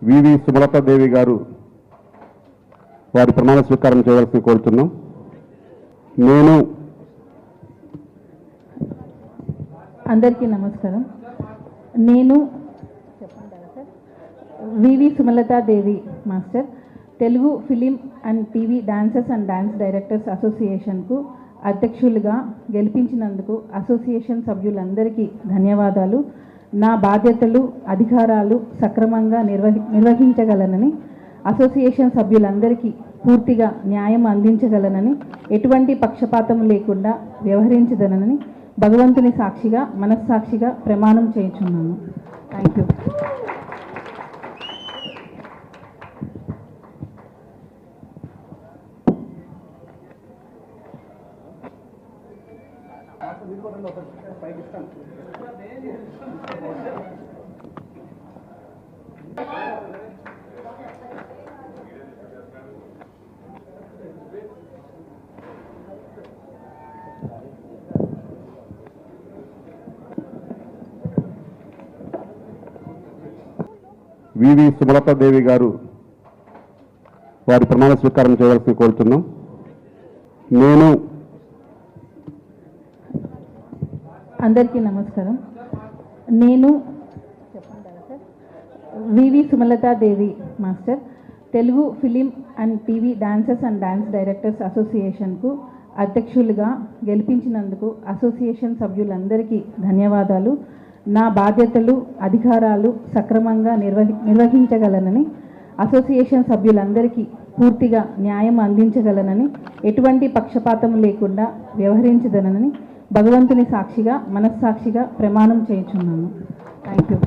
వివి సుమలతాదేవి గారు వారి ప్రమాణ స్వీకారం చేయవలసింది కోరుతున్నాం. నేను అందరికీ నమస్కారం. నేను V V Sumalatha Devi master, Telugu film and TV dancers and dance directors అసోసియేషన్కు అధ్యక్షులుగా గెలిపించినందుకు అసోసియేషన్ సభ్యులందరికీ ధన్యవాదాలు. నా బాధ్యతలు, అధికారాలు సక్రమంగా నిర్వహించగలనని, అసోసియేషన్ సభ్యులందరికీ పూర్తిగా న్యాయం అందించగలనని, ఎటువంటి పక్షపాతం లేకుండా వ్యవహరించదనని భగవంతుని సాక్షిగా, మనస్సాక్షిగా ప్రమాణం చేయుచున్నాను. Thank you. వివి సుమలతాదేవి గారు వారి ప్రమాణ స్వీకారం చేయవలసింది కోరుతున్నాం. నేను అందరికీ నమస్కారం. నేను V V Sumalatha Devi master, Telugu film and TV dancers and dance directors అసోసియేషన్కు అధ్యక్షులుగా గెలిపించినందుకు అసోసియేషన్ సభ్యులందరికీ ధన్యవాదాలు. నా బాధ్యతలు, అధికారాలు సక్రమంగా నిర్వహించగలనని, అసోసియేషన్ సభ్యులందరికీ పూర్తిగా న్యాయం అందించగలనని, ఎటువంటి పక్షపాతం లేకుండా వ్యవహరించదనని భగవంతుని సాక్షిగా, మనస్సాక్షిగా ప్రమాణం చేయుచున్నాను. Thank you.